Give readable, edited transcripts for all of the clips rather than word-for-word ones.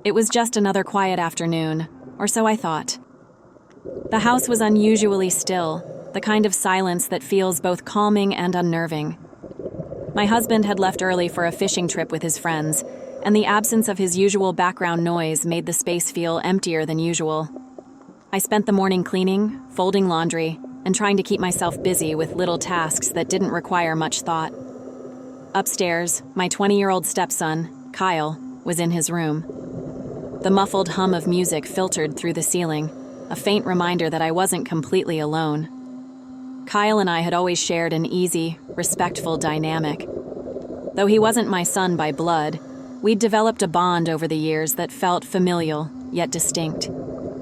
It was just another quiet afternoon, or so I thought. The house was unusually still, the kind of silence that feels both calming and unnerving. My husband had left early for a fishing trip with his friends, and the absence of his usual background noise made the space feel emptier than usual. I spent the morning cleaning, folding laundry, and trying to keep myself busy with little tasks that didn't require much thought. Upstairs, my 20-year-old stepson, Kyle, was in his room. The muffled hum of music filtered through the ceiling, a faint reminder that I wasn't completely alone. Kyle and I had always shared an easy, respectful dynamic. Though he wasn't my son by blood, we'd developed a bond over the years that felt familial, yet distinct.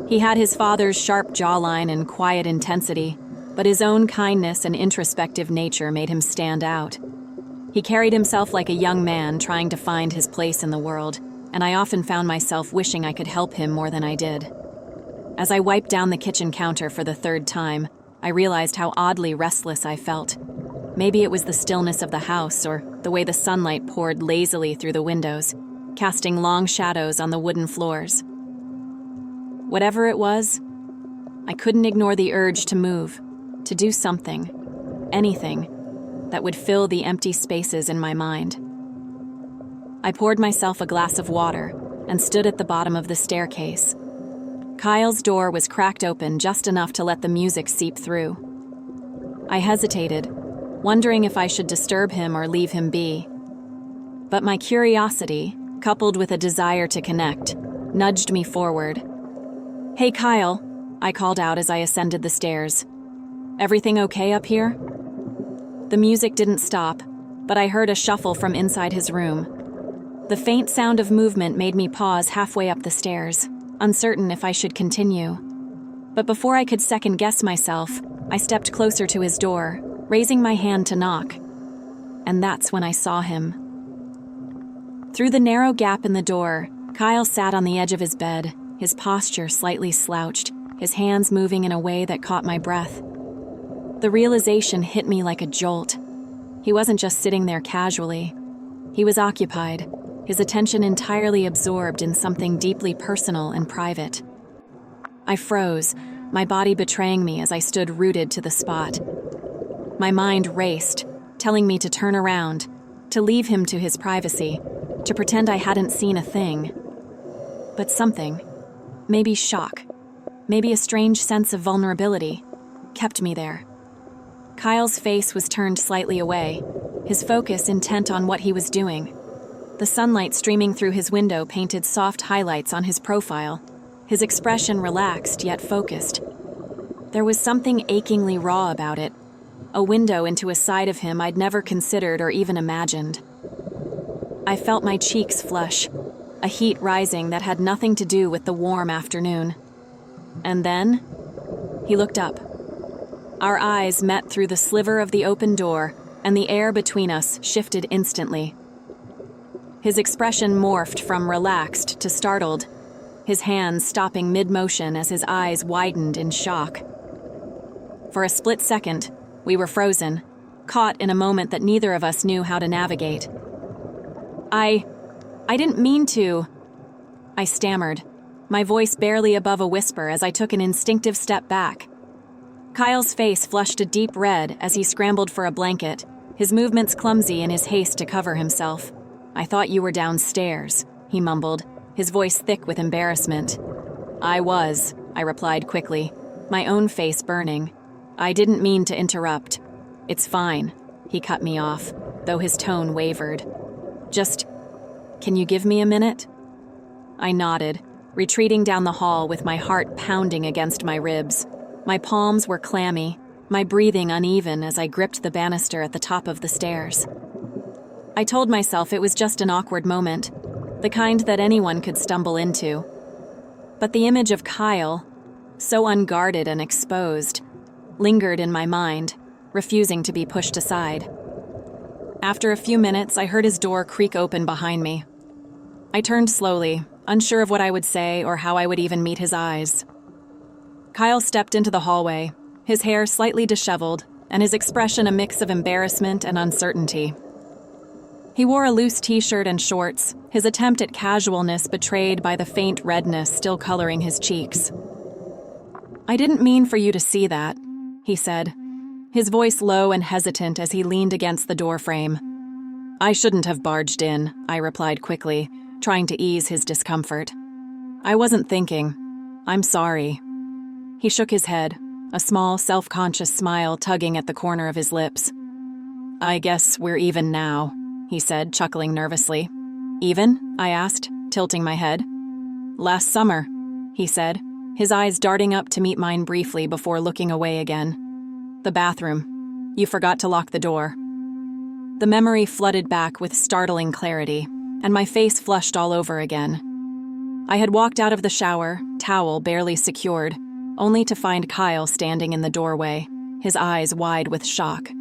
He had his father's sharp jawline and quiet intensity, but his own kindness and introspective nature made him stand out. He carried himself like a young man trying to find his place in the world, and I often found myself wishing I could help him more than I did. As I wiped down the kitchen counter for the third time, I realized how oddly restless I felt. Maybe it was the stillness of the house or the way the sunlight poured lazily through the windows, casting long shadows on the wooden floors. Whatever it was, I couldn't ignore the urge to move, to do something, anything, that would fill the empty spaces in my mind. I poured myself a glass of water and stood at the bottom of the staircase. Kyle's door was cracked open just enough to let the music seep through. I hesitated, wondering if I should disturb him or leave him be. But my curiosity, coupled with a desire to connect, nudged me forward. "Hey, Kyle," I called out as I ascended the stairs. "Everything okay up here?" The music didn't stop, but I heard a shuffle from inside his room. The faint sound of movement made me pause halfway up the stairs, uncertain if I should continue. But before I could second-guess myself, I stepped closer to his door, raising my hand to knock. And that's when I saw him. Through the narrow gap in the door, Kyle sat on the edge of his bed, his posture slightly slouched, his hands moving in a way that caught my breath. The realization hit me like a jolt. He wasn't just sitting there casually. He was occupied, his attention entirely absorbed in something deeply personal and private. I froze, my body betraying me as I stood rooted to the spot. My mind raced, telling me to turn around, to leave him to his privacy, to pretend I hadn't seen a thing. But something, maybe shock, maybe a strange sense of vulnerability, kept me there. Kyle's face was turned slightly away, his focus intent on what he was doing. The sunlight streaming through his window painted soft highlights on his profile, his expression relaxed yet focused. There was something achingly raw about it, a window into a side of him I'd never considered or even imagined. I felt my cheeks flush, a heat rising that had nothing to do with the warm afternoon. And then, he looked up. Our eyes met through the sliver of the open door, and the air between us shifted instantly. His expression morphed from relaxed to startled, his hands stopping mid-motion as his eyes widened in shock. For a split second, we were frozen, caught in a moment that neither of us knew how to navigate. I didn't mean to," I stammered, my voice barely above a whisper as I took an instinctive step back. Kyle's face flushed a deep red as he scrambled for a blanket, his movements clumsy in his haste to cover himself. "I thought you were downstairs," he mumbled, his voice thick with embarrassment. "I was," I replied quickly, my own face burning. "I didn't mean to interrupt." "It's fine," he cut me off, though his tone wavered. "Just, can you give me a minute?" I nodded, retreating down the hall with my heart pounding against my ribs. My palms were clammy, my breathing uneven as I gripped the banister at the top of the stairs. I told myself it was just an awkward moment, the kind that anyone could stumble into. But the image of Kyle, so unguarded and exposed, lingered in my mind, refusing to be pushed aside. After a few minutes, I heard his door creak open behind me. I turned slowly, unsure of what I would say or how I would even meet his eyes. Kyle stepped into the hallway, his hair slightly disheveled, and his expression a mix of embarrassment and uncertainty. He wore a loose t-shirt and shorts, his attempt at casualness betrayed by the faint redness still coloring his cheeks. "I didn't mean for you to see that," he said, his voice low and hesitant as he leaned against the doorframe. "I shouldn't have barged in," I replied quickly, trying to ease his discomfort. "I wasn't thinking. I'm sorry." He shook his head, a small, self-conscious smile tugging at the corner of his lips. "I guess we're even now," he said, chuckling nervously. "Even?" I asked, tilting my head. "Last summer," he said, his eyes darting up to meet mine briefly before looking away again. "The bathroom. You forgot to lock the door." The memory flooded back with startling clarity, and my face flushed all over again. I had walked out of the shower, towel barely secured, only to find Kyle standing in the doorway, his eyes wide with shock.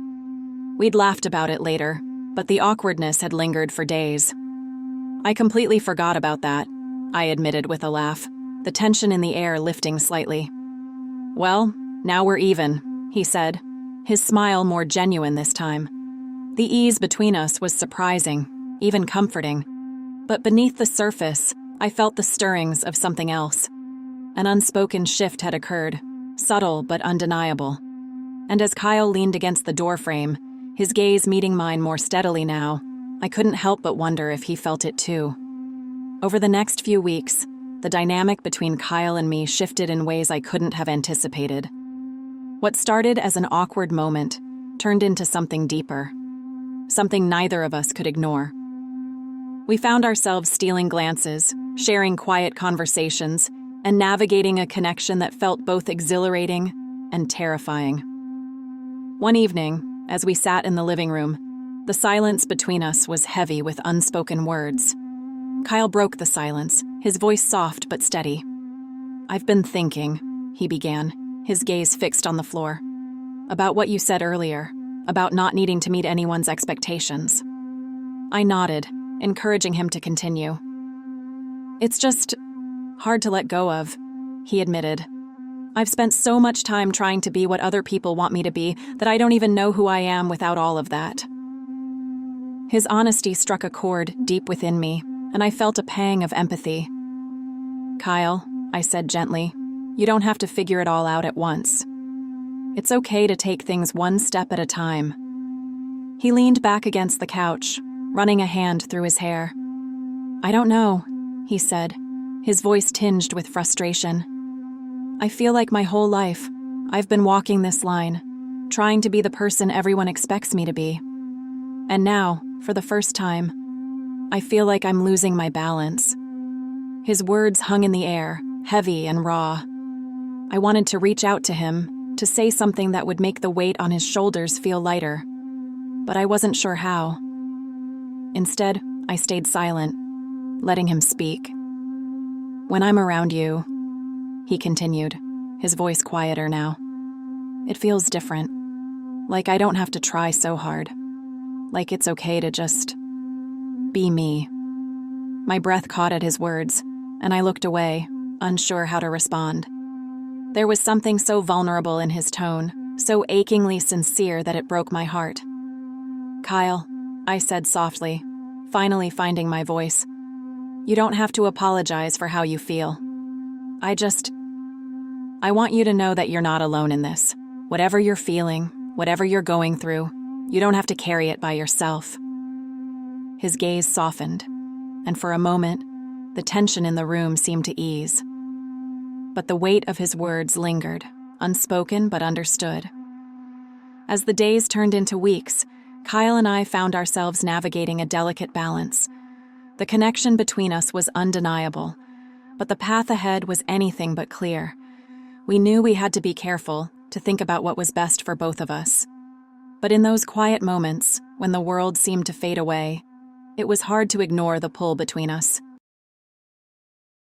We'd laughed about it later, but the awkwardness had lingered for days. "I completely forgot about that," I admitted with a laugh, the tension in the air lifting slightly. "Well, now we're even," he said, his smile more genuine this time. The ease between us was surprising, even comforting. But beneath the surface, I felt the stirrings of something else. An unspoken shift had occurred, subtle but undeniable. And as Kyle leaned against the doorframe, his gaze meeting mine more steadily now, I couldn't help but wonder if he felt it too. Over the next few weeks, the dynamic between Kyle and me shifted in ways I couldn't have anticipated. What started as an awkward moment turned into something deeper, something neither of us could ignore. We found ourselves stealing glances, sharing quiet conversations, and navigating a connection that felt both exhilarating and terrifying. One evening, as we sat in the living room, the silence between us was heavy with unspoken words. Kyle broke the silence, his voice soft but steady. "I've been thinking," he began, his gaze fixed on the floor, "about what you said earlier, about not needing to meet anyone's expectations." I nodded, encouraging him to continue. "It's just hard to let go of," he admitted. "I've spent so much time trying to be what other people want me to be that I don't even know who I am without all of that." His honesty struck a chord deep within me, and I felt a pang of empathy. "Kyle," I said gently, "you don't have to figure it all out at once. It's okay to take things one step at a time." He leaned back against the couch, running a hand through his hair. "I don't know," he said, his voice tinged with frustration. "I feel like my whole life, I've been walking this line, trying to be the person everyone expects me to be. And now, for the first time, I feel like I'm losing my balance." His words hung in the air, heavy and raw. I wanted to reach out to him, to say something that would make the weight on his shoulders feel lighter, but I wasn't sure how. Instead, I stayed silent, letting him speak. "When I'm around you," he continued, his voice quieter now, "it feels different. Like I don't have to try so hard. Like it's okay to just be me." My breath caught at his words, and I looked away, unsure how to respond. There was something so vulnerable in his tone, so achingly sincere that it broke my heart. "Kyle," I said softly, finally finding my voice, "you don't have to apologize for how you feel. I want you to know that you're not alone in this. Whatever you're feeling, whatever you're going through, you don't have to carry it by yourself." His gaze softened, and for a moment, the tension in the room seemed to ease. But the weight of his words lingered, unspoken but understood. As the days turned into weeks, Kyle and I found ourselves navigating a delicate balance. The connection between us was undeniable, but the path ahead was anything but clear. We knew we had to be careful, to think about what was best for both of us. But in those quiet moments, when the world seemed to fade away, it was hard to ignore the pull between us.